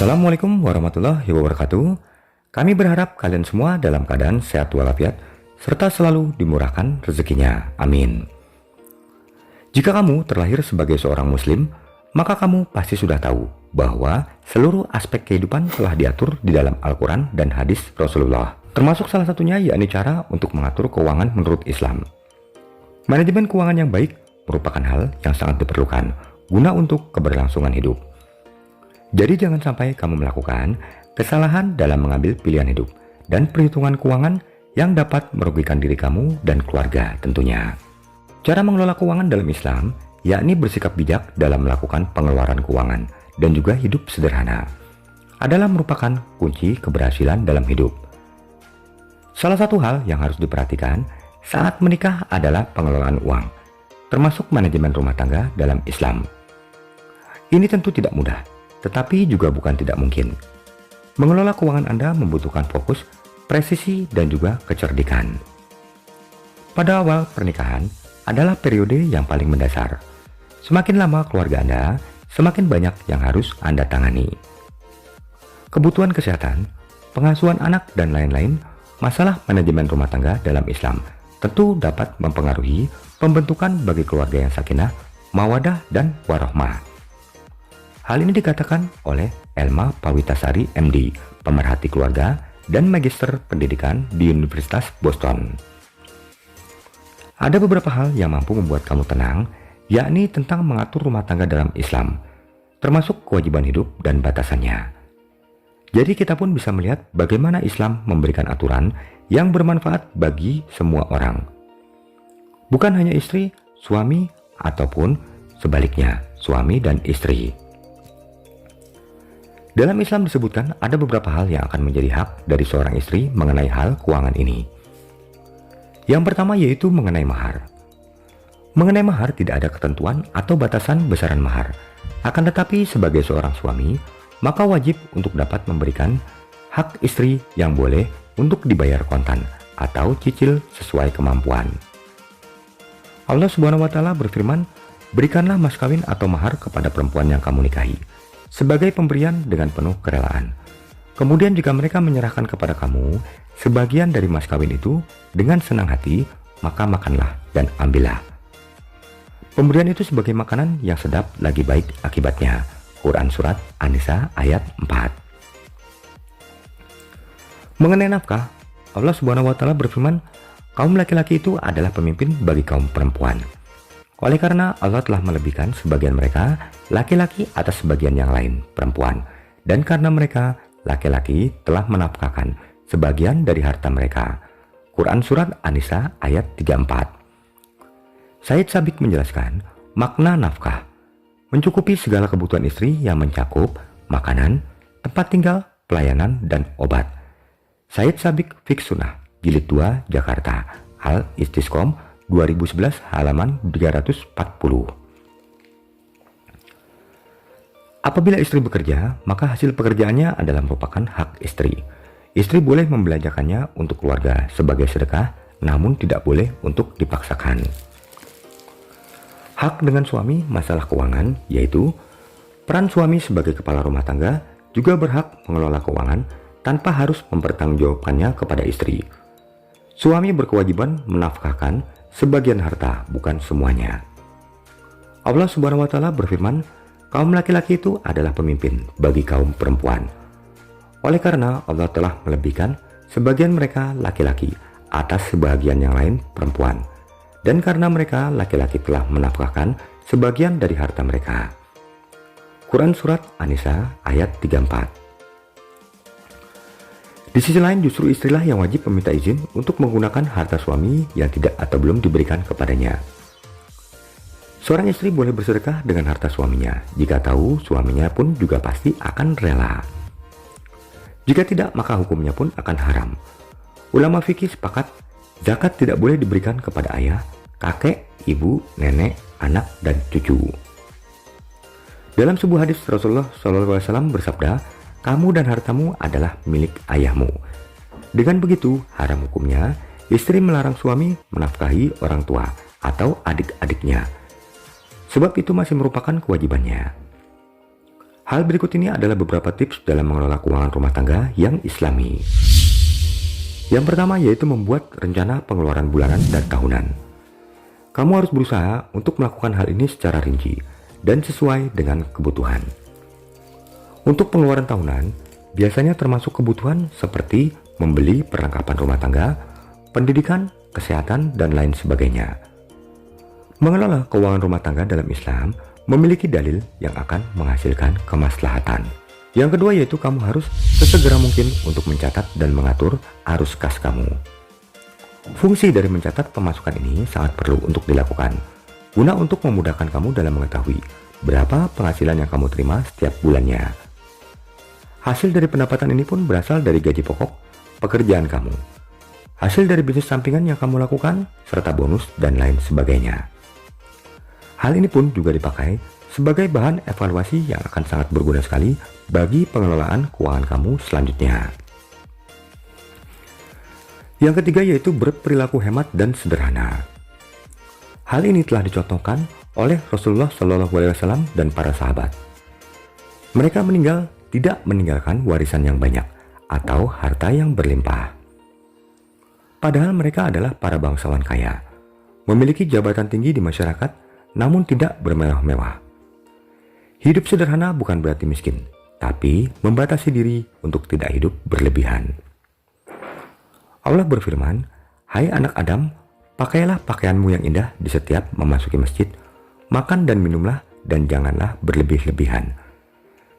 Assalamualaikum warahmatullahi wabarakatuh. Kami berharap kalian semua dalam keadaan sehat walafiat serta selalu dimurahkan rezekinya. Amin. Jika kamu terlahir sebagai seorang muslim, maka kamu pasti sudah tahu bahwa seluruh aspek kehidupan telah diatur di dalam Al-Quran dan hadis Rasulullah. Termasuk salah satunya yakni cara untuk mengatur keuangan menurut Islam. Manajemen keuangan yang baik merupakan hal yang sangat diperlukan guna untuk keberlangsungan hidup. Jadi jangan sampai kamu melakukan kesalahan dalam mengambil pilihan hidup dan perhitungan keuangan yang dapat merugikan diri kamu dan keluarga tentunya. Cara mengelola keuangan dalam Islam yakni bersikap bijak dalam melakukan pengeluaran keuangan dan juga hidup sederhana adalah merupakan kunci keberhasilan dalam hidup. Salah satu hal yang harus diperhatikan saat menikah adalah pengelolaan uang, termasuk manajemen rumah tangga dalam Islam. Ini tentu tidak mudah, tetapi juga bukan tidak mungkin. Mengelola keuangan Anda membutuhkan fokus, presisi, dan juga kecerdikan. Pada awal pernikahan adalah periode yang paling mendasar. Semakin lama keluarga Anda, semakin banyak yang harus Anda tangani. Kebutuhan kesehatan, pengasuhan anak, dan lain-lain, masalah manajemen rumah tangga dalam Islam tentu dapat mempengaruhi pembentukan bagi keluarga yang sakinah, mawadah, dan warohmah. Hal ini dikatakan oleh Elma Pawitasari MD, pemerhati keluarga dan magister pendidikan di Universitas Boston. Ada beberapa hal yang mampu membuat kamu tenang, yakni tentang mengatur rumah tangga dalam Islam, termasuk kewajiban hidup dan batasannya. Jadi kita pun bisa melihat bagaimana Islam memberikan aturan yang bermanfaat bagi semua orang. Bukan hanya istri, suami, ataupun sebaliknya, suami dan istri. Dalam Islam disebutkan ada beberapa hal yang akan menjadi hak dari seorang istri mengenai hal keuangan ini. Yang pertama yaitu mengenai mahar. Mengenai mahar tidak ada ketentuan atau batasan besaran mahar. Akan tetapi sebagai seorang suami, maka wajib untuk dapat memberikan hak istri yang boleh untuk dibayar kontan atau cicil sesuai kemampuan. Allah Subhanahu wa taala berfirman, "Berikanlah mas kawin atau mahar kepada perempuan yang kamu nikahi sebagai pemberian dengan penuh kerelaan. Kemudian jika mereka menyerahkan kepada kamu sebagian dari mas kawin itu dengan senang hati, maka makanlah dan ambillah. Pemberian itu sebagai makanan yang sedap lagi baik akibatnya." Quran Surat An-Nisa ayat 4. Mengenai nafkah, Allah Subhanahu wa taala berfirman, kaum laki-laki itu adalah pemimpin bagi kaum perempuan. Oleh karena Allah telah melebihkan sebagian mereka laki-laki atas sebagian yang lain perempuan, dan karena mereka laki-laki telah menafkahkan sebagian dari harta mereka. Quran Surat An-Nisa ayat 34. Said Sabiq menjelaskan makna nafkah mencukupi segala kebutuhan istri yang mencakup makanan, tempat tinggal, pelayanan, dan obat. Said Sabiq Fiqh Sunnah, Jilid 2, Jakarta, Al-Istisqom 2011 halaman 340. Apabila istri bekerja, maka hasil pekerjaannya adalah merupakan hak istri. Istri boleh membelanjakannya untuk keluarga sebagai sedekah, namun tidak boleh untuk dipaksakan. Hak dengan suami masalah keuangan, yaitu peran suami sebagai kepala rumah tangga juga berhak mengelola keuangan tanpa harus mempertanggungjawabkannya kepada istri. Suami berkewajiban menafkahkan sebagian harta, bukan semuanya. Allah Subhanahu wa taala berfirman, kaum laki-laki itu adalah pemimpin bagi kaum perempuan. Oleh karena Allah telah melebihkan sebagian mereka laki-laki atas sebagian yang lain perempuan, dan karena mereka laki-laki telah menafkahkan sebagian dari harta mereka. Quran Surat An-Nisa ayat 34. Di sisi lain justru istrilah yang wajib meminta izin untuk menggunakan harta suami yang tidak atau belum diberikan kepadanya. Seorang istri boleh bersedekah dengan harta suaminya jika tahu suaminya pun juga pasti akan rela. Jika tidak, maka hukumnya pun akan haram. Ulama fikih sepakat zakat tidak boleh diberikan kepada ayah, kakek, ibu, nenek, anak, dan cucu. Dalam sebuah hadis Rasulullah SAW bersabda, kamu dan hartamu adalah milik ayahmu. Dengan begitu, haram hukumnya istri melarang suami menafkahi orang tua atau adik-adiknya, sebab itu masih merupakan kewajibannya. Hal berikut ini adalah beberapa tips dalam mengelola keuangan rumah tangga yang islami. Yang pertama yaitu membuat rencana pengeluaran bulanan dan tahunan. Kamu harus berusaha untuk melakukan hal ini secara rinci dan sesuai dengan kebutuhan. Untuk pengeluaran tahunan, biasanya termasuk kebutuhan seperti membeli perlengkapan rumah tangga, pendidikan, kesehatan, dan lain sebagainya. Mengelola keuangan rumah tangga dalam Islam memiliki dalil yang akan menghasilkan kemaslahatan. Yang kedua yaitu kamu harus sesegera mungkin untuk mencatat dan mengatur arus kas kamu. Fungsi dari mencatat pemasukan ini sangat perlu untuk dilakukan, guna untuk memudahkan kamu dalam mengetahui berapa penghasilan yang kamu terima setiap bulannya. Hasil dari pendapatan ini pun berasal dari gaji pokok pekerjaan kamu, hasil dari bisnis sampingan yang kamu lakukan, serta bonus dan lain sebagainya. Hal ini pun juga dipakai sebagai bahan evaluasi yang akan sangat berguna sekali bagi pengelolaan keuangan kamu selanjutnya. Yang ketiga yaitu berperilaku hemat dan sederhana. Hal ini telah dicontohkan oleh Rasulullah SAW dan para sahabat. Mereka meninggal tidak meninggalkan warisan yang banyak atau harta yang berlimpah. Padahal mereka adalah para bangsawan kaya, memiliki jabatan tinggi di masyarakat, namun tidak bermewah-mewah. Hidup sederhana bukan berarti miskin, tapi membatasi diri untuk tidak hidup berlebihan. Allah berfirman, "Hai anak Adam, pakailah pakaianmu yang indah di setiap memasuki masjid, makan dan minumlah dan janganlah berlebih-lebihan.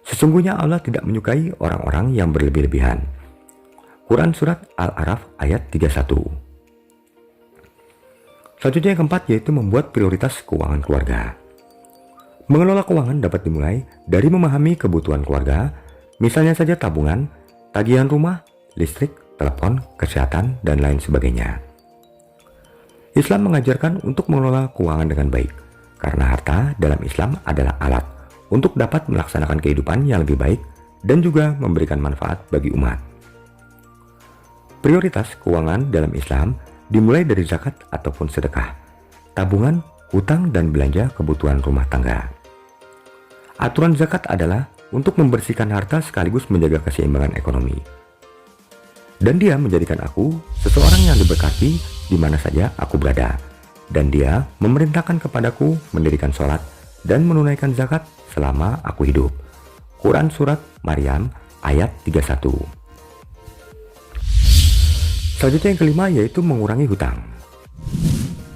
Sesungguhnya Allah tidak menyukai orang-orang yang berlebih-lebihan." Quran Surat Al-A'raf ayat 31. Selanjutnya yang keempat yaitu membuat prioritas keuangan keluarga. Mengelola keuangan dapat dimulai dari memahami kebutuhan keluarga, misalnya saja tabungan, tagihan rumah, listrik, telepon, kesehatan, dan lain sebagainya. Islam mengajarkan untuk mengelola keuangan dengan baik, karena harta dalam Islam adalah alat untuk dapat melaksanakan kehidupan yang lebih baik dan juga memberikan manfaat bagi umat. Prioritas keuangan dalam Islam dimulai dari zakat ataupun sedekah, tabungan, hutang, dan belanja kebutuhan rumah tangga. Aturan zakat adalah untuk membersihkan harta sekaligus menjaga keseimbangan ekonomi. Dan dia menjadikan aku seseorang yang diberkati di mana saja aku berada. Dan dia memerintahkan kepadaku mendirikan sholat dan menunaikan zakat selama aku hidup. Quran Surat Maryam ayat 31. Selanjutnya yang kelima yaitu mengurangi hutang.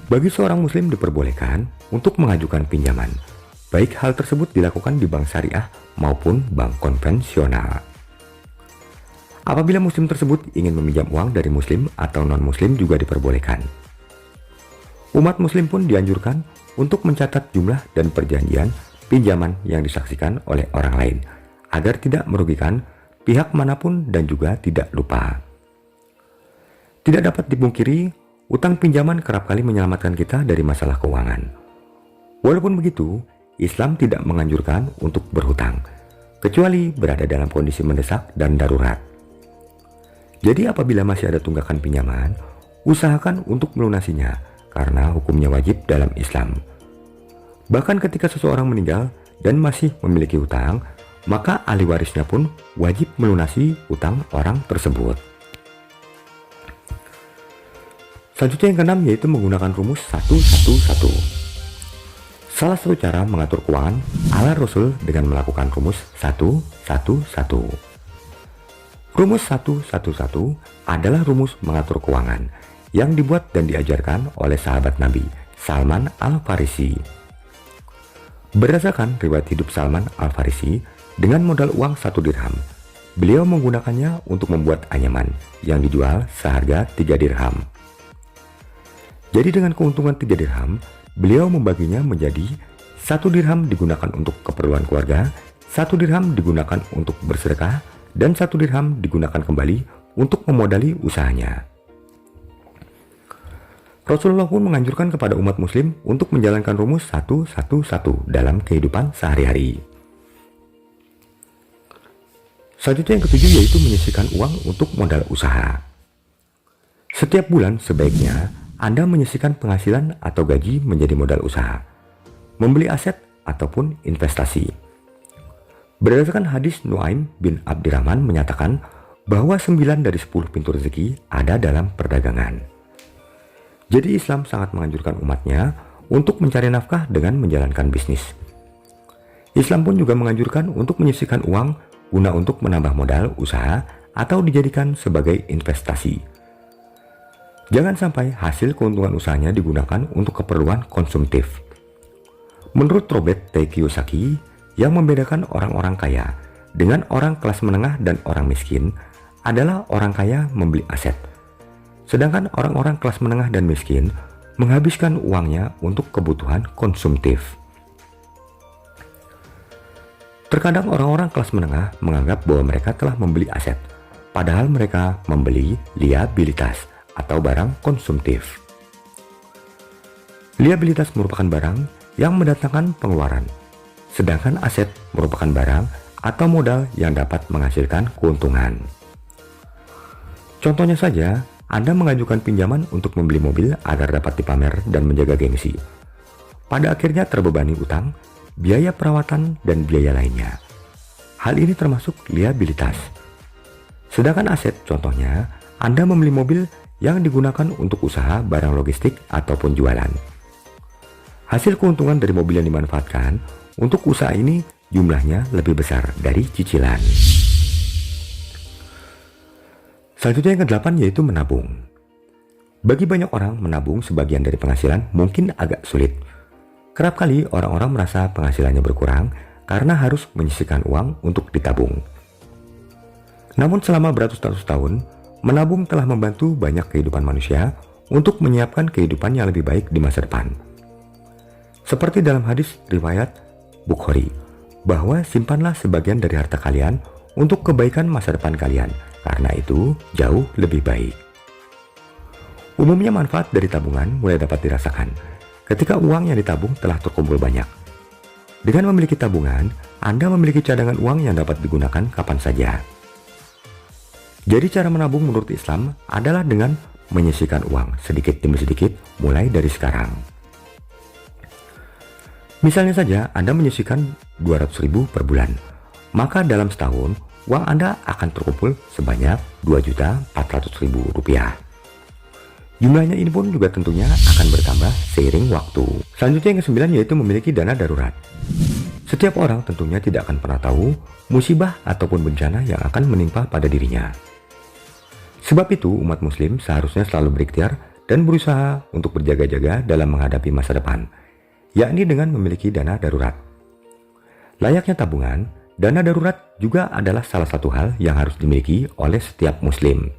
Bagi seorang muslim diperbolehkan untuk mengajukan pinjaman, baik hal tersebut dilakukan di bank syariah maupun bank konvensional. Apabila muslim tersebut ingin meminjam uang dari muslim atau non-muslim juga diperbolehkan. Umat muslim pun dianjurkan untuk mencatat jumlah dan perjanjian pinjaman yang disaksikan oleh orang lain, agar tidak merugikan pihak manapun dan juga tidak lupa. Tidak dapat dipungkiri, utang pinjaman kerap kali menyelamatkan kita dari masalah keuangan. Walaupun begitu, Islam tidak menganjurkan untuk berhutang, kecuali berada dalam kondisi mendesak dan darurat. Jadi apabila masih ada tunggakan pinjaman, usahakan untuk melunasinya, karena hukumnya wajib dalam Islam. Bahkan ketika seseorang meninggal dan masih memiliki hutang, maka ahli warisnya pun wajib melunasi hutang orang tersebut. Selanjutnya yang keenam yaitu menggunakan rumus 111. Salah satu cara mengatur keuangan ala Rasul dengan melakukan rumus 111. Rumus 111 adalah rumus mengatur keuangan yang dibuat dan diajarkan oleh sahabat Nabi Salman Al-Farisi. Berdasarkan riwayat hidup Salman Al-Farisi, dengan modal uang 1 dirham, beliau menggunakannya untuk membuat anyaman yang dijual seharga 3 dirham. Jadi dengan keuntungan 3 dirham, beliau membaginya menjadi 1 dirham digunakan untuk keperluan keluarga, 1 dirham digunakan untuk bersedekah, dan 1 dirham digunakan kembali untuk memodali usahanya. Rasulullah pun menganjurkan kepada umat muslim untuk menjalankan rumus 111 dalam kehidupan sehari-hari. Selanjutnya yang ketujuh yaitu menyisihkan uang untuk modal usaha. Setiap bulan sebaiknya Anda menyisihkan penghasilan atau gaji menjadi modal usaha, membeli aset ataupun investasi. Berdasarkan hadis Nuaim bin Abdirrahman menyatakan bahwa 9 dari 10 pintu rezeki ada dalam perdagangan. Jadi Islam sangat menganjurkan umatnya untuk mencari nafkah dengan menjalankan bisnis. Islam pun juga menganjurkan untuk menyisihkan uang guna untuk menambah modal usaha atau dijadikan sebagai investasi. Jangan sampai hasil keuntungan usahanya digunakan untuk keperluan konsumtif. Menurut Robert T. Kiyosaki, yang membedakan orang-orang kaya dengan orang kelas menengah dan orang miskin adalah orang kaya membeli aset, sedangkan orang-orang kelas menengah dan miskin menghabiskan uangnya untuk kebutuhan konsumtif. Terkadang orang-orang kelas menengah menganggap bahwa mereka telah membeli aset, padahal mereka membeli liabilitas atau barang konsumtif. Liabilitas merupakan barang yang mendatangkan pengeluaran, sedangkan aset merupakan barang atau modal yang dapat menghasilkan keuntungan. Contohnya saja, Anda mengajukan pinjaman untuk membeli mobil agar dapat dipamer dan menjaga gengsi. Pada akhirnya terbebani utang, biaya perawatan, dan biaya lainnya. Hal ini termasuk liabilitas. Sedangkan aset, contohnya, Anda membeli mobil yang digunakan untuk usaha barang logistik ataupun jualan. Hasil keuntungan dari mobil yang dimanfaatkan untuk usaha ini jumlahnya lebih besar dari cicilan. Selanjutnya yang ke-8 yaitu menabung. Bagi banyak orang, menabung sebagian dari penghasilan mungkin agak sulit. Kerap kali orang-orang merasa penghasilannya berkurang karena harus menyisihkan uang untuk ditabung. Namun selama beratus-ratus tahun, menabung telah membantu banyak kehidupan manusia untuk menyiapkan kehidupan yang lebih baik di masa depan. Seperti dalam hadis riwayat Bukhari, bahwa simpanlah sebagian dari harta kalian untuk kebaikan masa depan kalian, karena itu jauh lebih baik. Umumnya manfaat dari tabungan mulai dapat dirasakan ketika uang yang ditabung telah terkumpul banyak. Dengan memiliki tabungan, Anda memiliki cadangan uang yang dapat digunakan kapan saja. Jadi cara menabung menurut Islam adalah dengan menyisihkan uang sedikit demi sedikit mulai dari sekarang. Misalnya saja Anda menyisihkan 200.000 per bulan, maka dalam setahun uang Anda akan terkumpul sebanyak Rp2.400.000. Jumlahnya ini pun juga tentunya akan bertambah seiring waktu. Selanjutnya yang ke-9 yaitu memiliki dana darurat. Setiap orang tentunya tidak akan pernah tahu musibah ataupun bencana yang akan menimpa pada dirinya. Sebab itu umat muslim seharusnya selalu berikhtiar dan berusaha untuk berjaga-jaga dalam menghadapi masa depan, yakni dengan memiliki dana darurat. Layaknya tabungan, dana darurat juga adalah salah satu hal yang harus dimiliki oleh setiap muslim.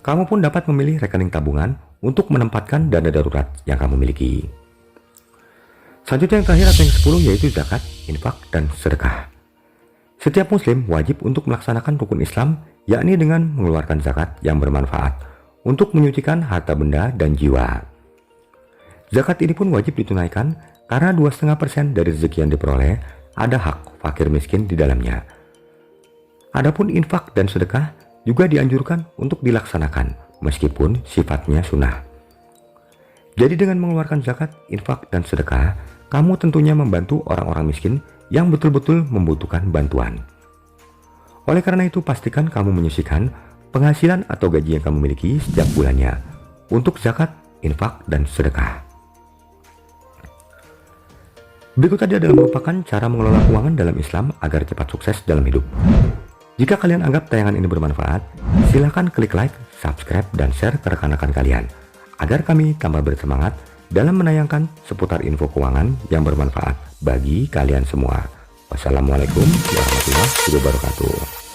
Kamu pun dapat memilih rekening tabungan untuk menempatkan dana darurat yang kamu miliki. Selanjutnya yang terakhir atau yang ke-10 yaitu zakat, infak, dan sedekah. Setiap muslim wajib untuk melaksanakan rukun Islam, yakni dengan mengeluarkan zakat yang bermanfaat untuk menyucikan harta benda dan jiwa. Zakat ini pun wajib ditunaikan karena 2,5% dari rezeki yang diperoleh ada hak fakir miskin di dalamnya. Adapun infak dan sedekah juga dianjurkan untuk dilaksanakan meskipun sifatnya sunnah. Jadi dengan mengeluarkan zakat, infak, dan sedekah, kamu tentunya membantu orang-orang miskin yang betul-betul membutuhkan bantuan. Oleh karena itu pastikan kamu menyisihkan penghasilan atau gaji yang kamu miliki setiap bulannya untuk zakat, infak, dan sedekah. Berikut tadi adalah merupakan cara mengelola keuangan dalam Islam agar cepat sukses dalam hidup. Jika kalian anggap tayangan ini bermanfaat, silahkan klik like, subscribe, dan share ke rekan-rekan kalian, agar kami tambah bersemangat dalam menayangkan seputar info keuangan yang bermanfaat bagi kalian semua. Wassalamualaikum warahmatullahi wabarakatuh.